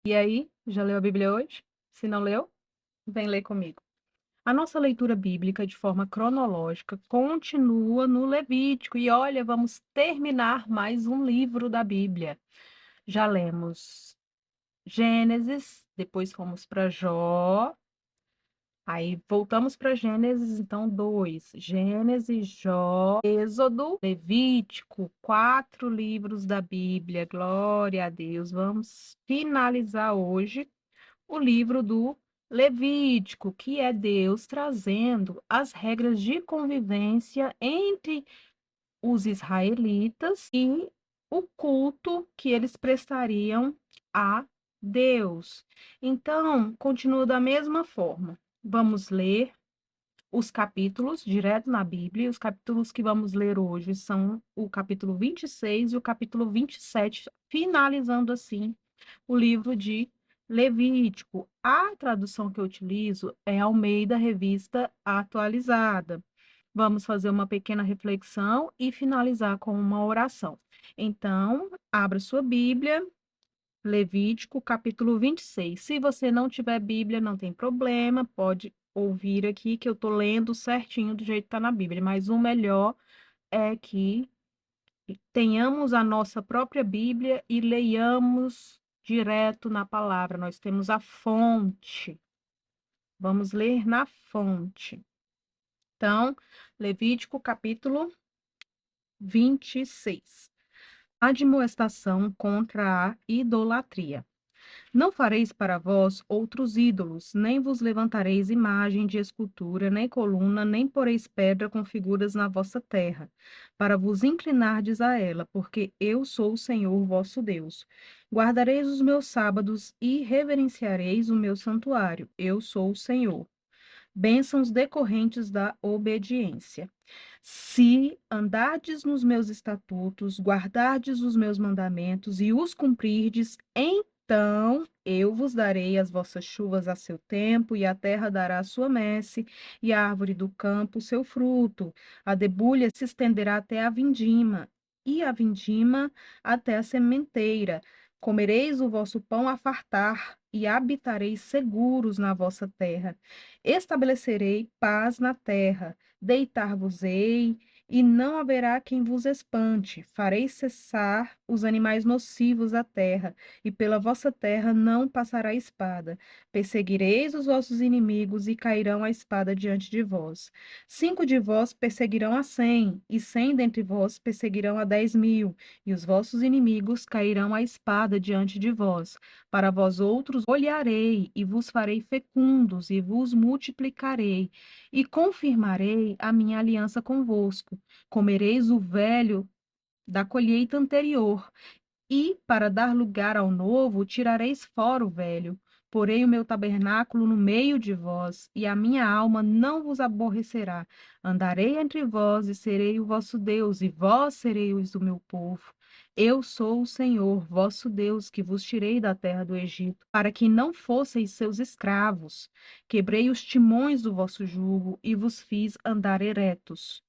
E aí, já leu a Bíblia hoje? Se não leu, vem ler comigo. A nossa leitura bíblica, de forma cronológica, continua no Levítico. E olha, vamos terminar mais um livro da Bíblia. Já lemos Gênesis, depois fomos para Jó. Aí voltamos para Gênesis, então, 2. Gênesis, Jó, Êxodo, Levítico, 4 livros da Bíblia. Glória a Deus. Vamos finalizar hoje o livro do Levítico, que é Deus trazendo as regras de convivência entre os israelitas e o culto que eles prestariam a Deus. Então, continua da mesma forma. Vamos ler os capítulos direto na Bíblia. Os capítulos que vamos ler hoje são o capítulo 26 e o capítulo 27, finalizando assim o livro de Levítico. A tradução que eu utilizo é Almeida Revista Atualizada. Vamos fazer uma pequena reflexão e finalizar com uma oração. Então, abra sua Bíblia, Levítico, capítulo 26. Se você não tiver Bíblia, não tem problema, pode ouvir aqui que eu estou lendo certinho do jeito que está na Bíblia, mas o melhor é que tenhamos a nossa própria Bíblia e leiamos direto na palavra. Nós temos a fonte. Vamos ler na fonte. Então, Levítico capítulo 26. Admoestação contra a idolatria. Não fareis para vós outros ídolos, nem vos levantareis imagem de escultura, nem coluna, nem poreis pedra com figuras na vossa terra, para vos inclinardes a ela, porque eu sou o Senhor vosso Deus. Guardareis os meus sábados e reverenciareis o meu santuário. Eu sou o Senhor. Bênçãos decorrentes da obediência. Se andardes nos meus estatutos, guardardes os meus mandamentos e os cumprirdes, então eu vos darei as vossas chuvas a seu tempo, e a terra dará a sua messe, e a árvore do campo o seu fruto. A debulha se estenderá até a vindima, e a vindima até a sementeira. Comereis o vosso pão a fartar, e habitareis seguros na vossa terra. Estabelecerei paz na terra, deitar-vos-ei, e não haverá quem vos espante. Farei cessar os animais nocivos da terra, e pela vossa terra não passará espada. Perseguireis os vossos inimigos, e cairão a espada diante de vós. 5 de vós perseguirão a 100, e 100 dentre vós perseguirão a 10.000, e os vossos inimigos cairão a espada diante de vós. Para vós outros olharei, e vos farei fecundos, e vos multiplicarei, e confirmarei a minha aliança convosco. Comereis o velho da colheita anterior, e, para dar lugar ao novo, tirareis fora o velho. Porei o meu tabernáculo no meio de vós, e a minha alma não vos aborrecerá. Andarei entre vós, e serei o vosso Deus, e vós sereis o meu povo. Eu sou o Senhor, vosso Deus, que vos tirei da terra do Egito, para que não fosseis seus escravos. Quebrei os timões do vosso jugo, e vos fiz andar eretos.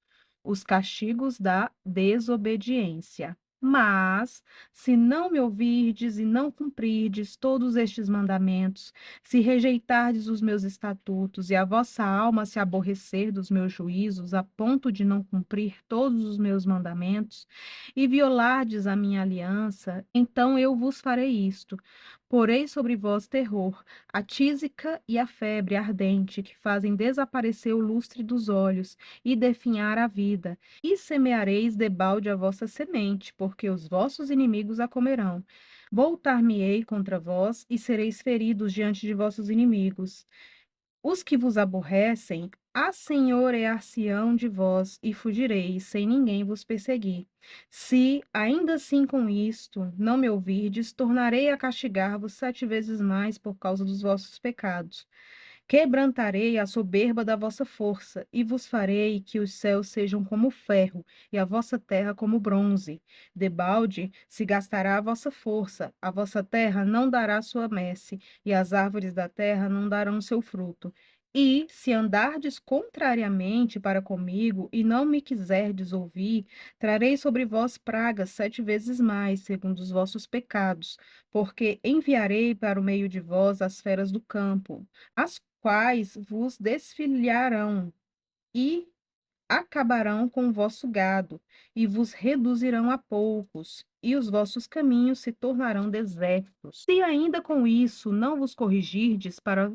Os castigos da desobediência. Mas, se não me ouvirdes e não cumprirdes todos estes mandamentos, se rejeitardes os meus estatutos e a vossa alma se aborrecer dos meus juízos, a ponto de não cumprir todos os meus mandamentos, e violardes a minha aliança, então eu vos farei isto. Porei sobre vós terror, a tísica e a febre ardente, que fazem desaparecer o lustre dos olhos e definhar a vida, e semeareis debalde a vossa semente, porque os vossos inimigos a comerão. Voltar-me-ei contra vós, e sereis feridos diante de vossos inimigos. Os que vos aborrecem, assenhorear-se-ão de vós, e fugireis, sem ninguém vos perseguir. Se, ainda assim com isto, não me ouvirdes, tornarei a castigar-vos 7 vezes mais por causa dos vossos pecados. Quebrantarei a soberba da vossa força, e vos farei que os céus sejam como ferro, e a vossa terra como bronze. Debalde se gastará a vossa força, a vossa terra não dará sua messe, e as árvores da terra não darão seu fruto. E se andardes contrariamente para comigo e não me quiserdes ouvir, trarei sobre vós pragas 7 vezes mais, segundo os vossos pecados, porque enviarei para o meio de vós as feras do campo, as quais vos desfilharão e acabarão com o vosso gado, e vos reduzirão a poucos, e os vossos caminhos se tornarão desertos. Se ainda com isso não vos corrigirdes para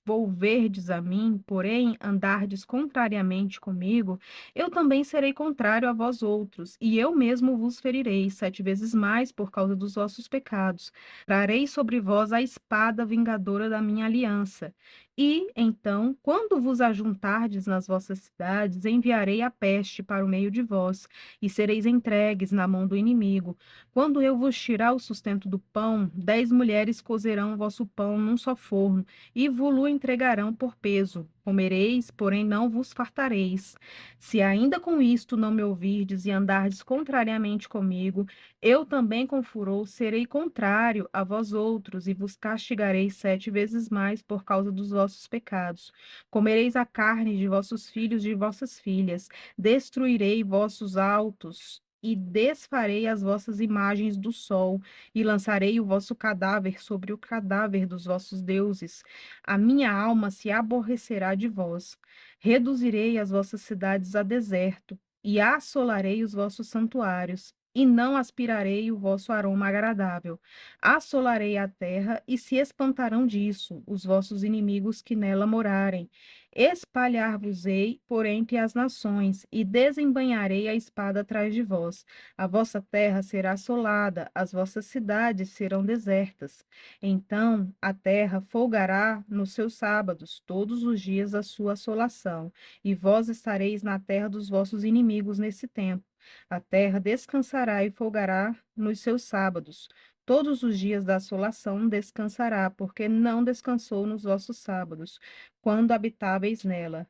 volverdes a mim, porém andardes contrariamente comigo, eu também serei contrário a vós outros, e eu mesmo vos ferirei 7 vezes mais por causa dos vossos pecados. Trarei sobre vós a espada vingadora da minha aliança. E, então, quando vos ajuntardes nas vossas cidades, enviarei a peste para o meio de vós, e sereis entregues na mão do inimigo. Quando eu vos tirar o sustento do pão, 10 mulheres cozerão o vosso pão num só forno, e vo-lo entregarão por peso. Comereis, porém não vos fartareis. Se ainda com isto não me ouvirdes e andardes contrariamente comigo, eu também com furor serei contrário a vós outros e vos castigarei 7 vezes mais por causa dos vossos pecados. Comereis a carne de vossos filhos e de vossas filhas, destruirei vossos altos e desfarei as vossas imagens do sol, e lançarei o vosso cadáver sobre o cadáver dos vossos deuses. A minha alma se aborrecerá de vós. Reduzirei as vossas cidades a deserto, e assolarei os vossos santuários, e não aspirarei o vosso aroma agradável. Assolarei a terra, e se espantarão disso os vossos inimigos que nela morarem. Espalhar-vos-ei por entre as nações, e desembainharei a espada atrás de vós. A vossa terra será assolada, as vossas cidades serão desertas. Então a terra folgará nos seus sábados, todos os dias da sua assolação, e vós estareis na terra dos vossos inimigos nesse tempo. A terra descansará e folgará nos seus sábados. Todos os dias da assolação descansará, porque não descansou nos vossos sábados, quando habitáveis nela.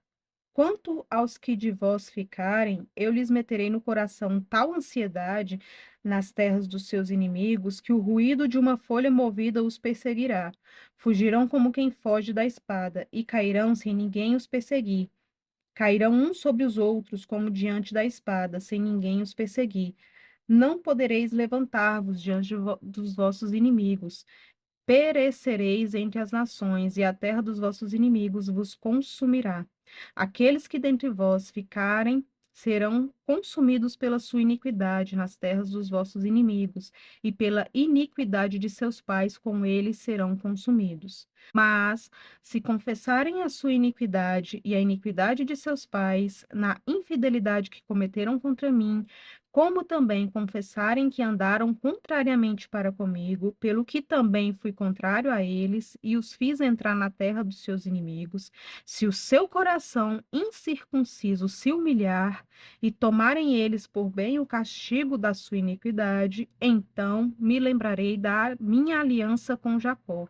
Quanto aos que de vós ficarem, eu lhes meterei no coração tal ansiedade nas terras dos seus inimigos, que o ruído de uma folha movida os perseguirá. Fugirão como quem foge da espada, e cairão sem ninguém os perseguir. Cairão uns sobre os outros, como diante da espada, sem ninguém os perseguir. Não podereis levantar-vos diante dos vossos inimigos. Perecereis entre as nações, e a terra dos vossos inimigos vos consumirá. Aqueles que dentre vós ficarem serão consumidos pela sua iniquidade nas terras dos vossos inimigos, e pela iniquidade de seus pais com eles serão consumidos. Mas, se confessarem a sua iniquidade e a iniquidade de seus pais, na infidelidade que cometeram contra mim, como também confessarem que andaram contrariamente para comigo, pelo que também fui contrário a eles, e os fiz entrar na terra dos seus inimigos, se o seu coração incircunciso se humilhar, e tomarem eles por bem o castigo da sua iniquidade, então me lembrarei da minha aliança com Jacó,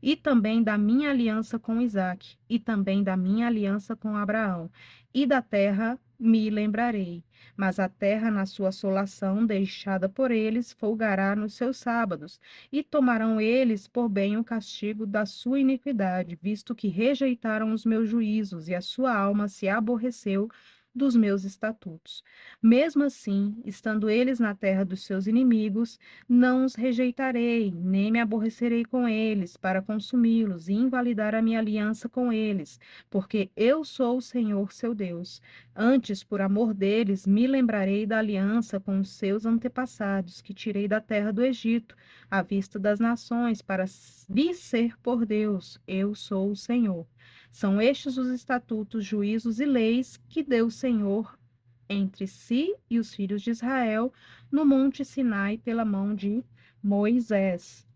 e também da minha aliança com Isaque, e também da minha aliança com Abraão, e da terra me lembrarei. Mas a terra, na sua assolação, deixada por eles, folgará nos seus sábados, e tomarão eles por bem o castigo da sua iniquidade, visto que rejeitaram os meus juízos, e a sua alma se aborreceu dos meus estatutos. Mesmo assim, estando eles na terra dos seus inimigos, não os rejeitarei, nem me aborrecerei com eles, para consumi-los e invalidar a minha aliança com eles, porque eu sou o Senhor seu Deus. Antes, por amor deles, me lembrarei da aliança com os seus antepassados, que tirei da terra do Egito, à vista das nações, para lhes ser por Deus. Eu sou o Senhor. São estes os estatutos, juízos e leis que deu o Senhor entre si e os filhos de Israel no monte Sinai pela mão de Moisés.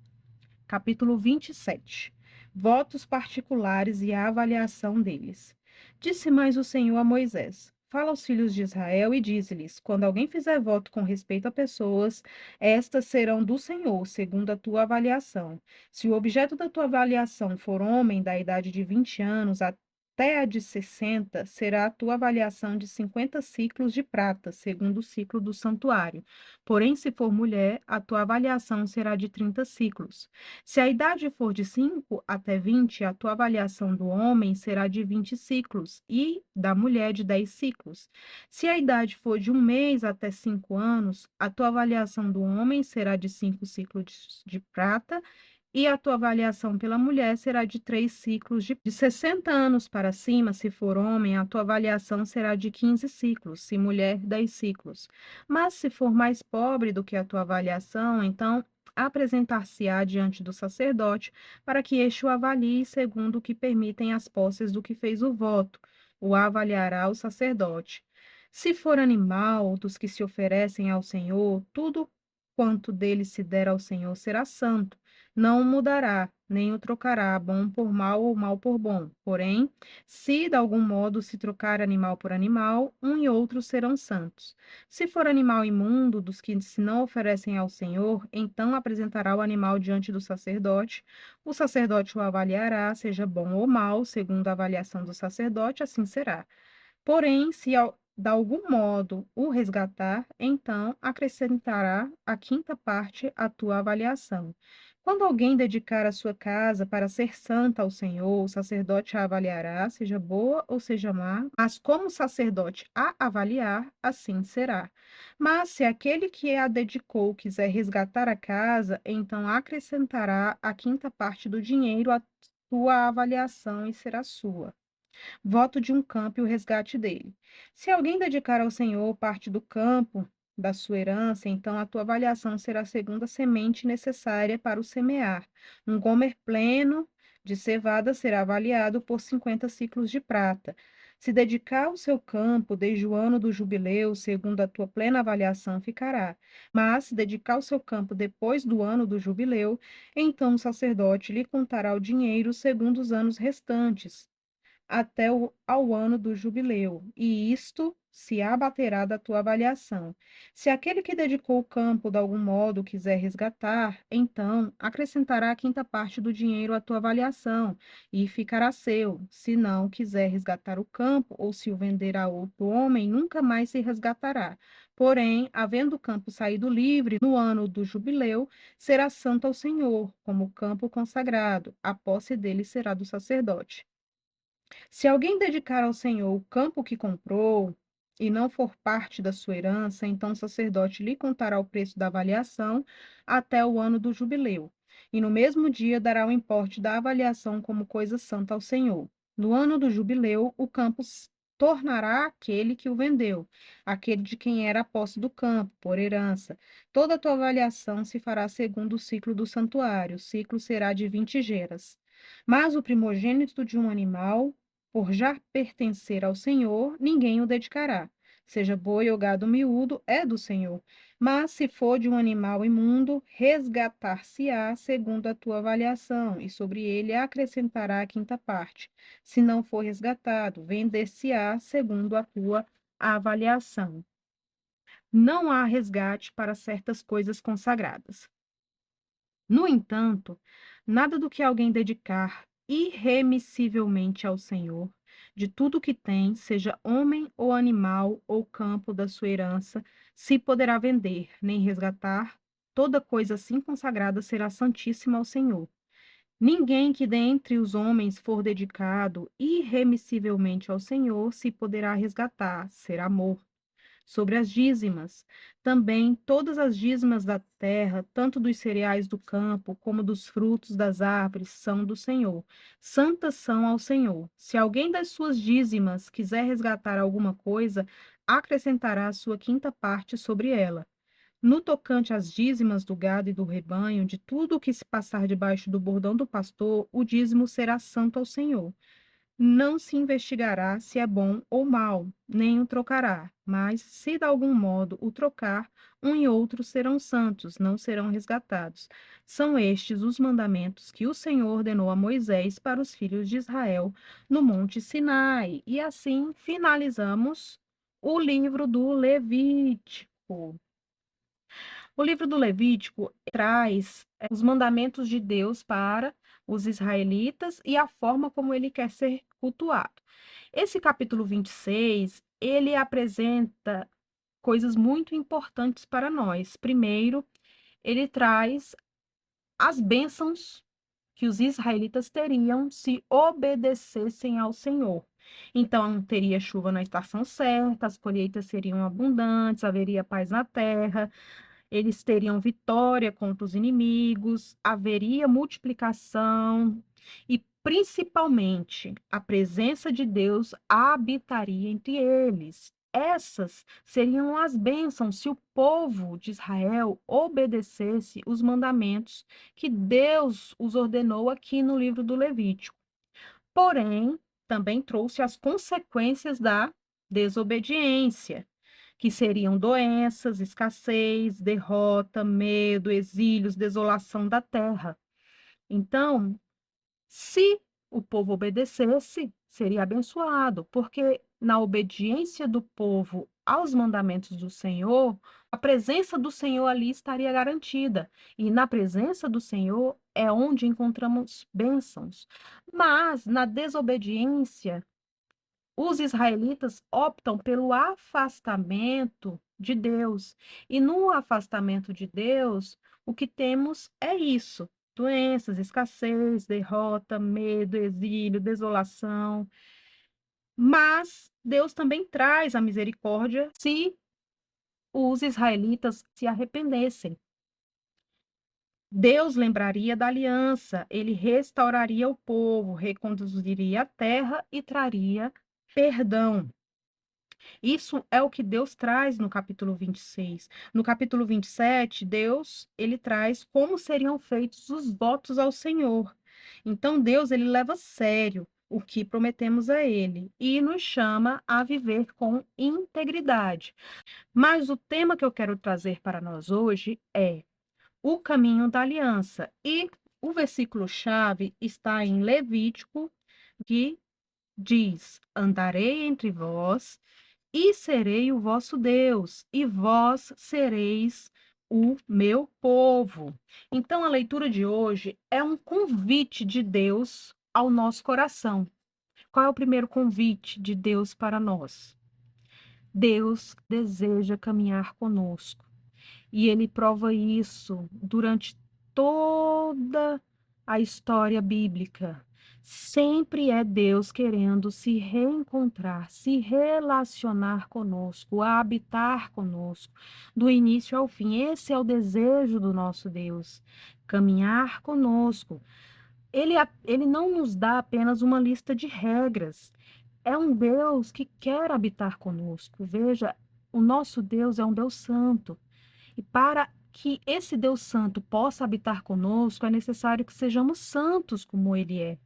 Capítulo 27. Votos particulares e a avaliação deles. Disse mais o Senhor a Moisés: Fala aos filhos de Israel e dize-lhes: Quando alguém fizer voto com respeito a pessoas, estas serão do Senhor, segundo a tua avaliação. Se o objeto da tua avaliação for homem da idade de 20 anos até a de 60 será a tua avaliação de 50 ciclos de prata, segundo o ciclo do santuário. Porém, se for mulher, a tua avaliação será de 30 ciclos. Se a idade for de 5 até 20, a tua avaliação do homem será de 20 ciclos e da mulher de 10 ciclos. Se a idade for de 1 mês até 5 anos, a tua avaliação do homem será de 5 ciclos de prata e a tua avaliação pela mulher será de 3 ciclos de 60 anos para cima, se for homem, a tua avaliação será de 15 ciclos, se mulher, 10 ciclos. Mas se for mais pobre do que a tua avaliação, então apresentar-se-á diante do sacerdote para que este o avalie segundo o que permitem as posses do que fez o voto. O avaliará o sacerdote. Se for animal dos que se oferecem ao Senhor, tudo quanto dele se der ao Senhor será santo, não o mudará, nem o trocará, bom por mal ou mal por bom. Porém, se de algum modo se trocar animal por animal, um e outro serão santos. Se for animal imundo dos que se não oferecem ao Senhor, então apresentará o animal diante do sacerdote. O sacerdote o avaliará, seja bom ou mal, segundo a avaliação do sacerdote, assim será. Porém, se de algum modo o resgatar, então acrescentará a quinta parte à tua avaliação. Quando alguém dedicar a sua casa para ser santa ao Senhor, o sacerdote a avaliará, seja boa ou seja má, mas como o sacerdote a avaliar, assim será. Mas se aquele que a dedicou quiser resgatar a casa, então acrescentará a quinta parte do dinheiro à tua avaliação e será sua. Voto de um campo e o resgate dele. Se alguém dedicar ao Senhor parte do campo da sua herança, então a tua avaliação será segundo a semente necessária para o semear. Um gomer pleno de cevada será avaliado por 50 ciclos de prata. Se dedicar o seu campo desde o ano do jubileu, segundo a tua plena avaliação, ficará. Mas se dedicar o seu campo depois do ano do jubileu, então o sacerdote lhe contará o dinheiro segundo os anos restantes até ao ano do jubileu, e isto se abaterá da tua avaliação. Se aquele que dedicou o campo de algum modo quiser resgatar, então acrescentará a quinta parte do dinheiro à tua avaliação, e ficará seu. Se não quiser resgatar o campo, ou se o vender a outro homem, nunca mais se resgatará. Porém, havendo o campo saído livre no ano do jubileu, será santo ao Senhor, como campo consagrado. A posse dele será do sacerdote. Se alguém dedicar ao Senhor o campo que comprou e não for parte da sua herança, então o sacerdote lhe contará o preço da avaliação até o ano do jubileu, e no mesmo dia dará o importe da avaliação como coisa santa ao Senhor. No ano do jubileu, o campo tornará aquele que o vendeu, aquele de quem era a posse do campo, por herança. Toda a tua avaliação se fará segundo o ciclo do santuário, o ciclo será de 20 geras. Mas o primogênito de um animal, por já pertencer ao Senhor, ninguém o dedicará. Seja boi ou gado miúdo, é do Senhor. Mas se for de um animal imundo, resgatar-se-á segundo a tua avaliação, e sobre ele acrescentará a quinta parte. Se não for resgatado, vender-se-á segundo a tua avaliação. Não há resgate para certas coisas consagradas. No entanto, nada do que alguém dedicar irremissivelmente ao Senhor, de tudo que tem, seja homem ou animal ou campo da sua herança, se poderá vender, nem resgatar. Toda coisa assim consagrada será santíssima ao Senhor. Ninguém que dentre os homens for dedicado irremissivelmente ao Senhor se poderá resgatar, será morto sobre as dízimas. Também todas as dízimas da terra, tanto dos cereais do campo como dos frutos das árvores, são do Senhor. Santas são ao Senhor. Se alguém das suas dízimas quiser resgatar alguma coisa, acrescentará a sua quinta parte sobre ela. No tocante às dízimas do gado e do rebanho, de tudo o que se passar debaixo do bordão do pastor, o dízimo será santo ao Senhor. Não se investigará se é bom ou mal, nem o trocará. Mas, se de algum modo o trocar, um e outro serão santos, não serão resgatados. São estes os mandamentos que o Senhor ordenou a Moisés para os filhos de Israel no Monte Sinai. E assim finalizamos o livro do Levítico. O livro do Levítico traz os mandamentos de Deus para os israelitas e a forma como ele quer ser cultuado. Esse capítulo 26, ele apresenta coisas muito importantes para nós. Primeiro, ele traz as bênçãos que os israelitas teriam se obedecessem ao Senhor. Então, teria chuva na estação certa, as colheitas seriam abundantes, haveria paz na terra, eles teriam vitória contra os inimigos, haveria multiplicação e, principalmente, a presença de Deus habitaria entre eles. Essas seriam as bênçãos se o povo de Israel obedecesse os mandamentos que Deus os ordenou aqui no livro do Levítico. Porém, também trouxe as consequências da desobediência, que seriam doenças, escassez, derrota, medo, exílios, desolação da terra. Então, se o povo obedecesse, seria abençoado, porque na obediência do povo aos mandamentos do Senhor, a presença do Senhor ali estaria garantida. E na presença do Senhor é onde encontramos bênçãos. Mas na desobediência, os israelitas optam pelo afastamento de Deus. E no afastamento de Deus, o que temos é isso: doenças, escassez, derrota, medo, exílio, desolação. Mas Deus também traz a misericórdia se os israelitas se arrependessem. Deus lembraria da aliança, ele restauraria o povo, reconduziria a terra e traria perdão. Isso é o que Deus traz no capítulo 26. No capítulo 27, Deus, ele traz como seriam feitos os votos ao Senhor. Então, Deus, ele leva a sério o que prometemos a ele e nos chama a viver com integridade. Mas o tema que eu quero trazer para nós hoje é o caminho da aliança. E o versículo-chave está em Levítico, que diz: Andarei entre vós e serei o vosso Deus, e vós sereis o meu povo. Então, a leitura de hoje é um convite de Deus ao nosso coração. Qual é o primeiro convite de Deus para nós? Deus deseja caminhar conosco. E ele prova isso durante toda a história bíblica. Sempre é Deus querendo se reencontrar, se relacionar conosco, habitar conosco, do início ao fim. Esse é o desejo do nosso Deus, caminhar conosco. Ele não nos dá apenas uma lista de regras. É um Deus que quer habitar conosco. Veja, o nosso Deus é um Deus santo. E para que esse Deus Santo possa habitar conosco, é necessário que sejamos santos como Ele é.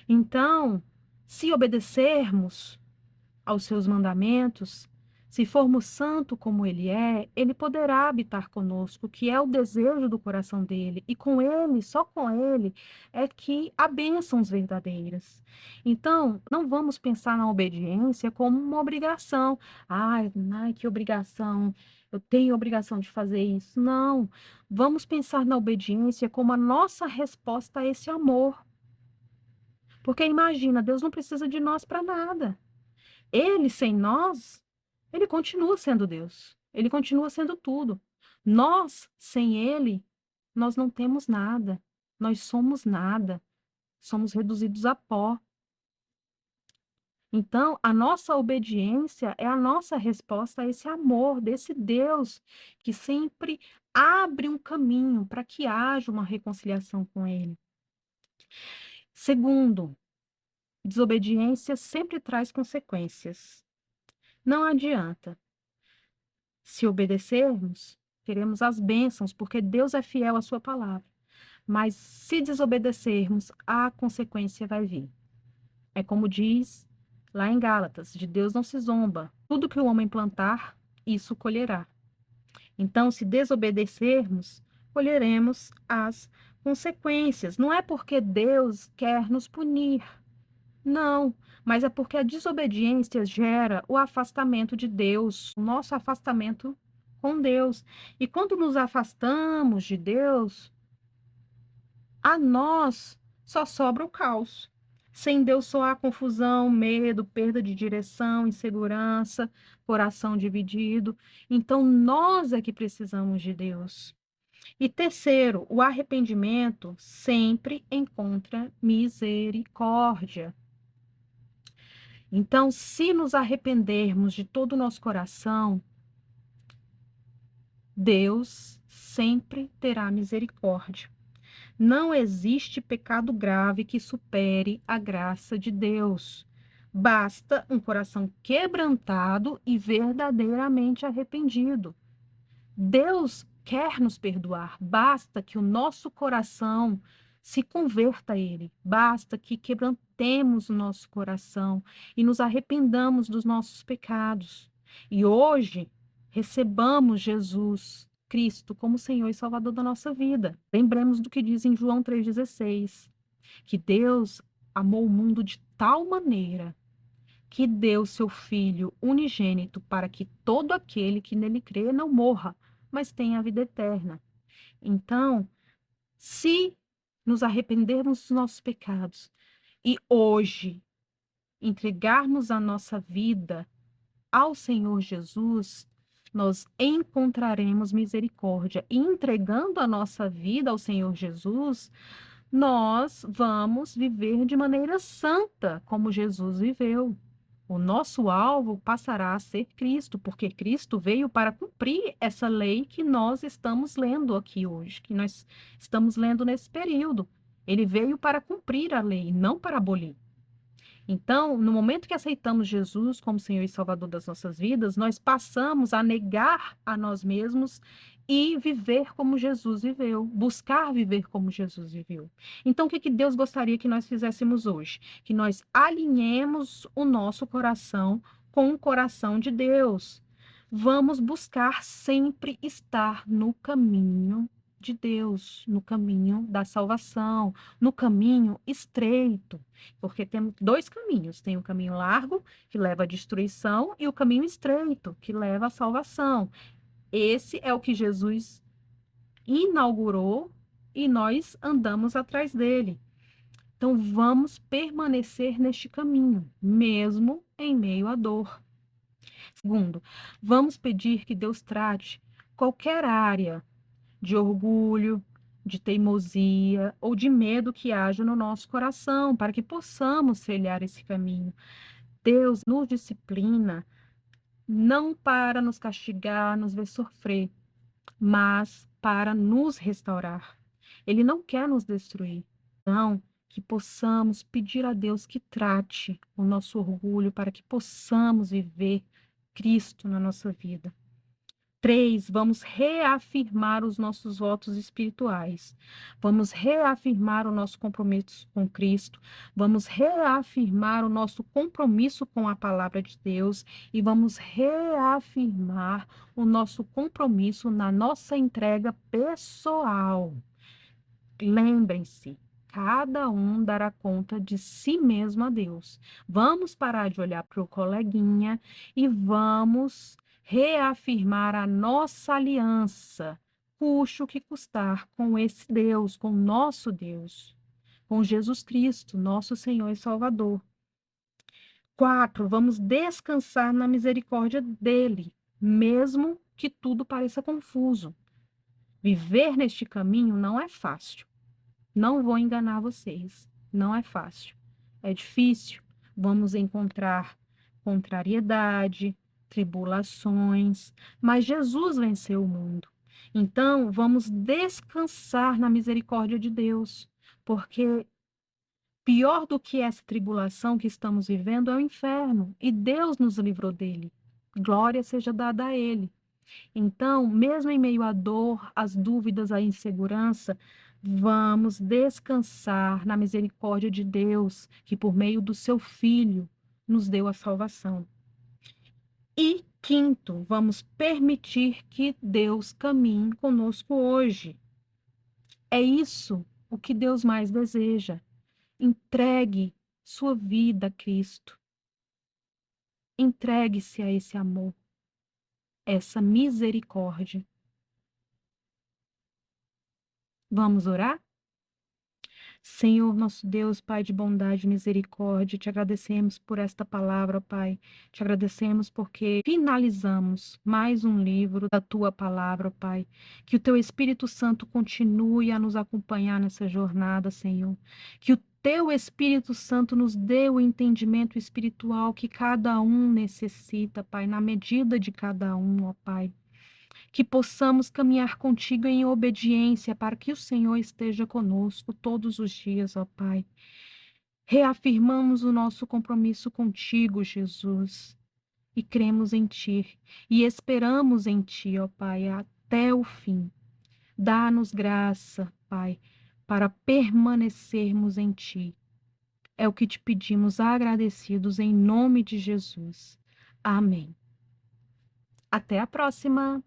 Então, se obedecermos aos seus mandamentos, se formos santo como Ele é, Ele poderá habitar conosco, que é o desejo do coração dele. E com Ele, só com Ele, é que há bênçãos verdadeiras. Então, não vamos pensar na obediência como uma obrigação. Ai, que obrigação! Eu tenho obrigação de fazer isso. Não. Vamos pensar na obediência como a nossa resposta a esse amor. Porque imagina, Deus não precisa de nós para nada. Ele sem nós, ele continua sendo Deus. Ele continua sendo tudo. Nós, sem ele, nós não temos nada. Nós somos nada. Somos reduzidos a pó. Então, a nossa obediência é a nossa resposta a esse amor desse Deus que sempre abre um caminho para que haja uma reconciliação com ele. Segundo, desobediência sempre traz consequências. Não adianta. Se obedecermos, teremos as bênçãos, porque Deus é fiel à sua palavra. Mas se desobedecermos, a consequência vai vir. É como diz lá em Gálatas, de Deus não se zomba. Tudo que o homem plantar, isso colherá. Então, se desobedecermos, colheremos as consequências. Não é porque Deus quer nos punir, não, mas é porque a desobediência gera o afastamento de Deus, o nosso afastamento com Deus. E quando nos afastamos de Deus, a nós só sobra o caos. Sem Deus só há confusão, medo, perda de direção, insegurança, coração dividido. Então, nós é que precisamos de Deus. E terceiro, o arrependimento sempre encontra misericórdia. Então, se nos arrependermos de todo o nosso coração, Deus sempre terá misericórdia. Não existe pecado grave que supere a graça de Deus. Basta um coração quebrantado e verdadeiramente arrependido. Deus quer nos perdoar, basta que o nosso coração se converta a Ele, basta que quebrantemos o nosso coração e nos arrependamos dos nossos pecados. E hoje recebamos Jesus Cristo como Senhor e Salvador da nossa vida. Lembremos do que diz em João 3,16, que Deus amou o mundo de tal maneira que deu seu Filho unigênito para que todo aquele que nele crê não morra, mas tenha a vida eterna. Então, se nos arrependermos dos nossos pecados e hoje entregarmos a nossa vida ao Senhor Jesus, nós encontraremos misericórdia. E entregando a nossa vida ao Senhor Jesus, nós vamos viver de maneira santa, como Jesus viveu. O nosso alvo passará a ser Cristo, porque Cristo veio para cumprir essa lei que nós estamos lendo aqui hoje, que nós estamos lendo nesse período. Ele veio para cumprir a lei, não para abolir. Então, no momento que aceitamos Jesus como Senhor e Salvador das nossas vidas, nós passamos a negar a nós mesmos e viver como Jesus viveu, buscar viver como Jesus viveu. Então, o que Deus gostaria que nós fizéssemos hoje? Que nós alinhemos o nosso coração com o coração de Deus. Vamos buscar sempre estar no caminho de Deus, no caminho da salvação, no caminho estreito. Porque tem dois caminhos: tem o caminho largo, que leva à destruição, e o caminho estreito, que leva à salvação. Esse é o que Jesus inaugurou e nós andamos atrás dele. Então, vamos permanecer neste caminho, mesmo em meio à dor. Segundo, vamos pedir que Deus trate qualquer área de orgulho, de teimosia ou de medo que haja no nosso coração, para que possamos trilhar esse caminho. Deus nos disciplina não para nos castigar, nos ver sofrer, mas para nos restaurar. Ele não quer nos destruir. Então, que possamos pedir a Deus que trate o nosso orgulho para que possamos viver Cristo na nossa vida. 3, vamos reafirmar os nossos votos espirituais. Vamos reafirmar o nosso compromisso com Cristo. Vamos reafirmar o nosso compromisso com a palavra de Deus. E vamos reafirmar o nosso compromisso na nossa entrega pessoal. Lembrem-se, cada um dará conta de si mesmo a Deus. Vamos parar de olhar para o coleguinha e vamos reafirmar a nossa aliança, custe o que custar, com esse Deus, com nosso Deus, com Jesus Cristo, nosso Senhor e Salvador. 4, vamos descansar na misericórdia dele, mesmo que tudo pareça confuso. Viver neste caminho não é fácil. Não vou enganar vocês, não é fácil. É difícil. Vamos encontrar contrariedade, tribulações, mas Jesus venceu o mundo. Então, vamos descansar na misericórdia de Deus, porque pior do que essa tribulação que estamos vivendo é o inferno, e Deus nos livrou dele. Glória seja dada a ele. Então, mesmo em meio à dor, às dúvidas, à insegurança, vamos descansar na misericórdia de Deus, que por meio do seu Filho nos deu a salvação. E quinto, vamos permitir que Deus caminhe conosco hoje. É isso o que Deus mais deseja. Entregue sua vida a Cristo. Entregue-se a esse amor. essa misericórdia. Vamos orar? Senhor, nosso Deus, Pai de bondade e misericórdia, te agradecemos por esta palavra, Pai. Te agradecemos porque finalizamos mais um livro da tua palavra, Pai. Que o teu Espírito Santo continue a nos acompanhar nessa jornada, Senhor. Que o teu Espírito Santo nos dê o entendimento espiritual que cada um necessita, Pai, na medida de cada um, ó Pai. Que possamos caminhar contigo em obediência para que o Senhor esteja conosco todos os dias, ó Pai. Reafirmamos o nosso compromisso contigo, Jesus, e cremos em Ti, e esperamos em Ti, ó Pai, até o fim. Dá-nos graça, Pai, para permanecermos em Ti. É o que te pedimos agradecidos em nome de Jesus. Amém. Até a próxima!